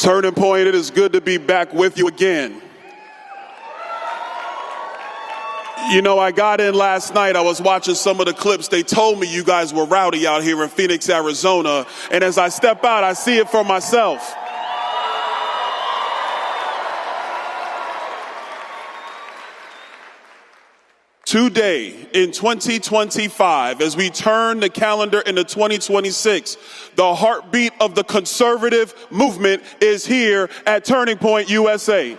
Turning Point, it is good to be back with you again. You know, I got in last night, I was watching some of the clips. They told me you guys were rowdy out here in Phoenix, Arizona. And as I step out, I see it for myself. Today, in 2025, as we turn the calendar into 2026, the heartbeat of the conservative movement is here at Turning Point USA.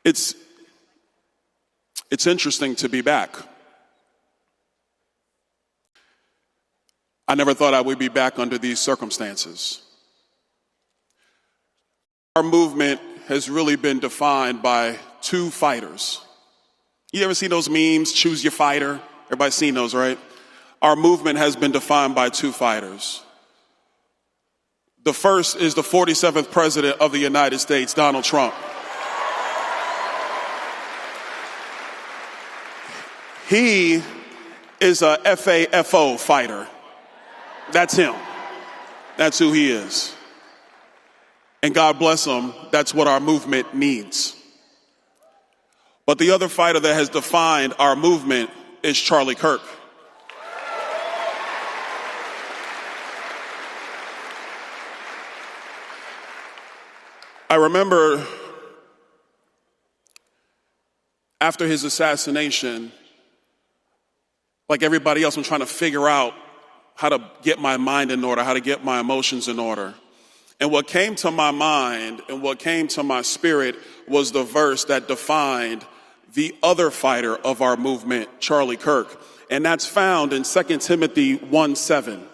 It's interesting to be back. I never thought I would be back under these circumstances. Our movement has really been defined by two fighters. You ever see those memes, choose your fighter? Everybody's seen those, right? Our movement has been defined by two fighters. The first is the 47th president of the United States, Donald Trump. He is a FAFO fighter. That's him. That's who he is. And God bless him, that's what our movement needs. But the other fighter that has defined our movement is Charlie Kirk. I remember after his assassination, like everybody else, I'm trying to figure out how to get my mind in order, how to get my emotions in order. And what came to my mind and what came to my spirit was the verse that defined the other fighter of our movement, Charlie Kirk. And that's found in 2 Timothy 1:7.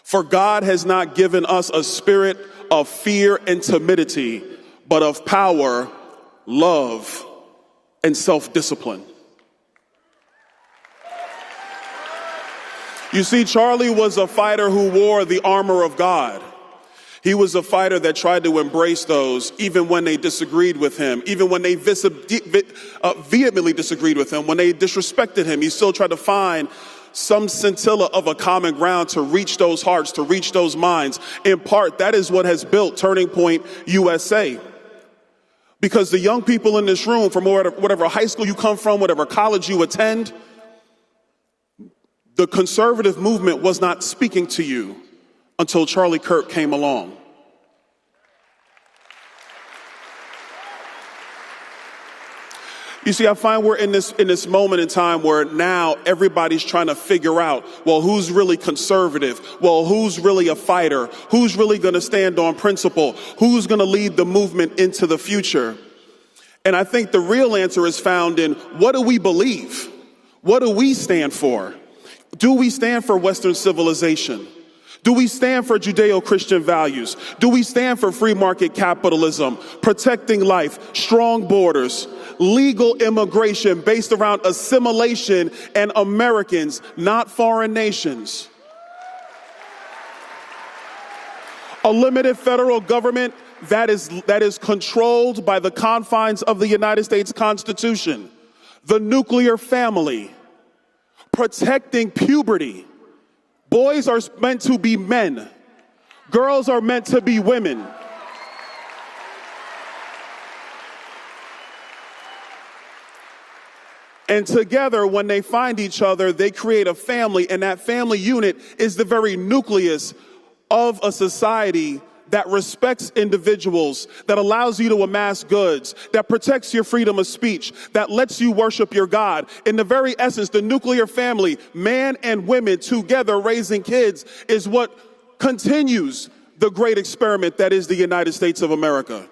For God has not given us a spirit of fear and timidity, but of power, love, and self-discipline. You see, Charlie was a fighter who wore the armor of God. He was a fighter that tried to embrace those even when they disagreed with him, even when they vehemently disagreed with him, when they disrespected him. He still tried to find some scintilla of a common ground to reach those hearts, to reach those minds. In part, that is what has built Turning Point USA. Because the young people in this room, from whatever high school you come from, whatever college you attend, the conservative movement was not speaking to you until Charlie Kirk came along. You see, I find we're in this moment in time where now everybody's trying to figure out, well, who's really conservative? Well, who's really a fighter? Who's really going to stand on principle? Who's going to lead the movement into the future? And I think the real answer is found in, what do we believe? What do we stand for? Do we stand for Western civilization? Do we stand for Judeo-Christian values? Do we stand for free market capitalism, protecting life, strong borders, legal immigration based around assimilation and Americans, not foreign nations? A limited federal government that is controlled by the confines of the United States Constitution, the nuclear family, protecting puberty. Boys are meant to be men. Girls are meant to be women. And together, when they find each other, they create a family, and that family unit is the very nucleus of a society that respects individuals, that allows you to amass goods, that protects your freedom of speech, that lets you worship your God. In the very essence, the nuclear family, man and women together raising kids, is what continues the great experiment that is the United States of America.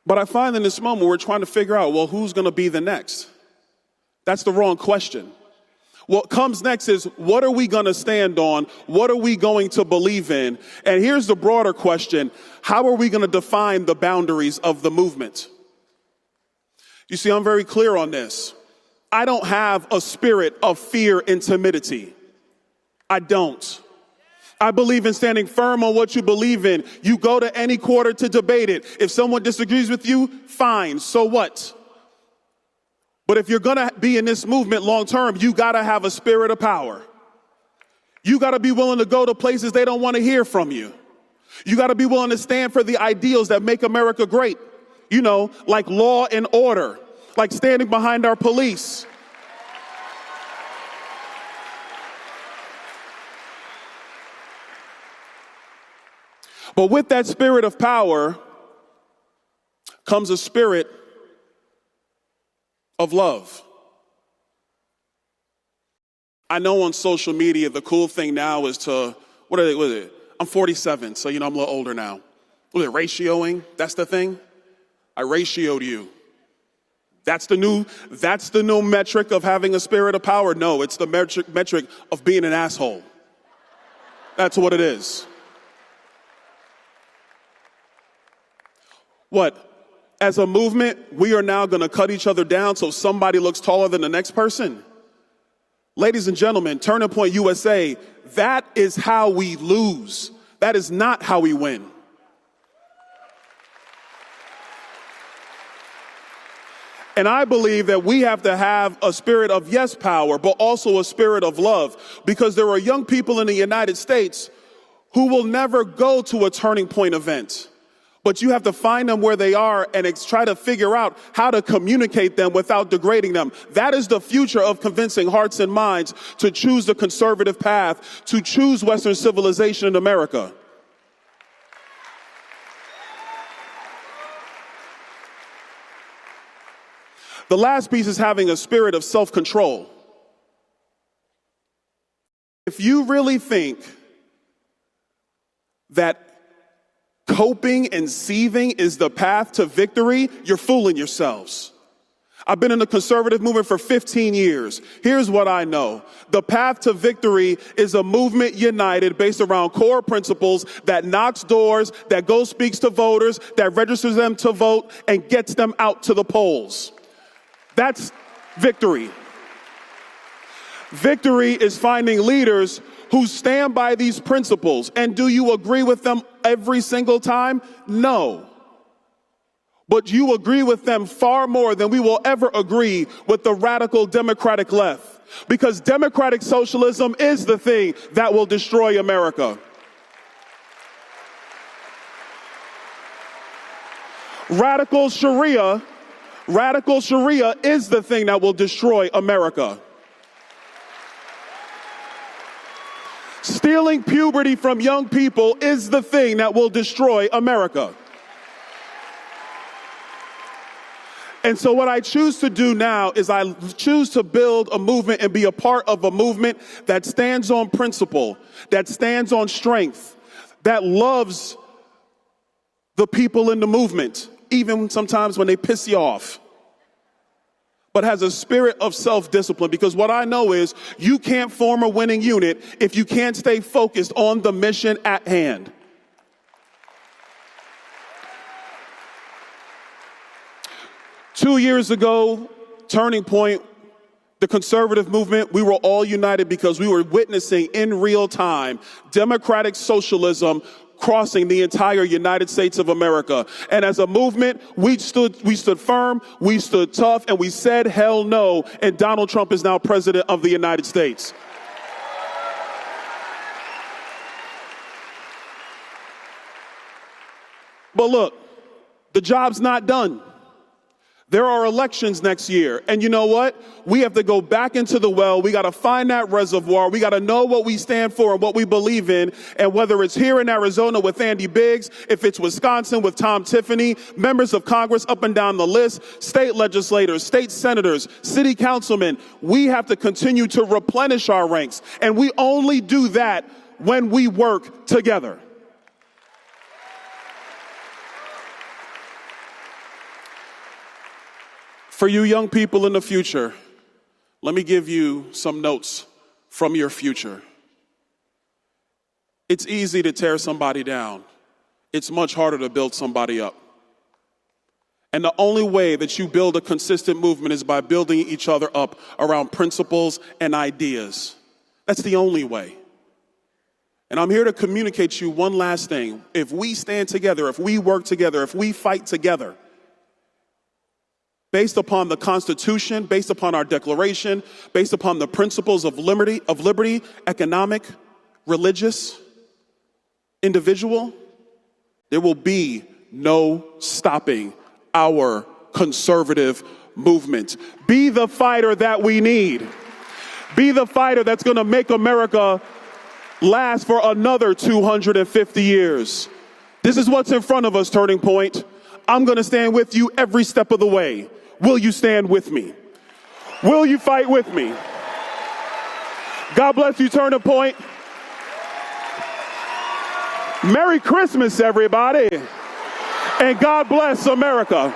But I find in this moment we're trying to figure out, well, who's going to be the next? That's the wrong question. What comes next is, what are we going to stand on? What are we going to believe in? And here's the broader question. How are we going to define the boundaries of the movement? You see, I'm very clear on this. I don't have a spirit of fear and timidity. I don't. I believe in standing firm on what you believe in. You go to any quarter to debate it. If someone disagrees with you, fine, so what? But if you're going to be in this movement long term, you got to have a spirit of power. You got to be willing to go to places they don't want to hear from you. You got to be willing to stand for the ideals that make America great. You know, like law and order, like standing behind our police. But with that spirit of power comes a spirit of love. I know on social media, the cool thing now is to, what is it? I'm 47, so, I'm a little older now. What is it, ratioing? That's the thing? I ratioed you. That's the new metric of having a spirit of power? No, it's the metric of being an asshole. That's what it is. What? As a movement, we are now going to cut each other down so somebody looks taller than the next person? Ladies and gentlemen, Turning Point USA, that is how we lose. That is not how we win. And I believe that we have to have a spirit of yes power, but also a spirit of love, because there are young people in the United States who will never go to a Turning Point event. But you have to find them where they are and try to figure out how to communicate them without degrading them. That is the future of convincing hearts and minds to choose the conservative path, to choose Western civilization in America. The last piece is having a spirit of self-control. If you really think that coping and seething is the path to victory, you're fooling yourselves. I've been in the conservative movement for 15 years. Here's what I know. The path to victory is a movement united based around core principles that knocks doors, that goes speaks to voters, that registers them to vote, and gets them out to the polls. That's victory. Victory is finding leaders who stand by these principles. And do you agree with them every single time? No. But you agree with them far more than we will ever agree with the radical democratic left. Because democratic socialism is the thing that will destroy America. Radical Sharia is the thing that will destroy America. Stealing puberty from young people is the thing that will destroy America. And so what I choose to do now is I choose to build a movement and be a part of a movement that stands on principle, that stands on strength, that loves the people in the movement, even sometimes when they piss you off, but has a spirit of self-discipline. Because what I know is you can't form a winning unit if you can't stay focused on the mission at hand. Two years ago, Turning Point, the conservative movement, we were all united because we were witnessing in real time democratic socialism crossing the entire United States of America. And as a movement, we stood firm, we stood tough, and we said hell no, and Donald Trump is now president of the United States. But look, the job's not done. There are elections next year, and you know what? We have to go back into the well. We got to find that reservoir. We got to know what we stand for and what we believe in, and whether it's here in Arizona with Andy Biggs, if it's Wisconsin with Tom Tiffany, members of Congress up and down the list, state legislators, state senators, city councilmen, we have to continue to replenish our ranks, and we only do that when we work together. For you young people in the future, let me give you some notes from your future. It's easy to tear somebody down. It's much harder to build somebody up. And the only way that you build a consistent movement is by building each other up around principles and ideas. That's the only way. And I'm here to communicate to you one last thing. If we stand together, if we work together, if we fight together, based upon the Constitution, based upon our Declaration, based upon the principles of liberty, economic, religious, individual, there will be no stopping our conservative movement. Be the fighter that we need. Be the fighter that's going to make America last for another 250 years. This is what's in front of us, Turning Point. I'm going to stand with you every step of the way. Will you stand with me? Will you fight with me? God bless you, Turning Point. Merry Christmas, everybody. And God bless America.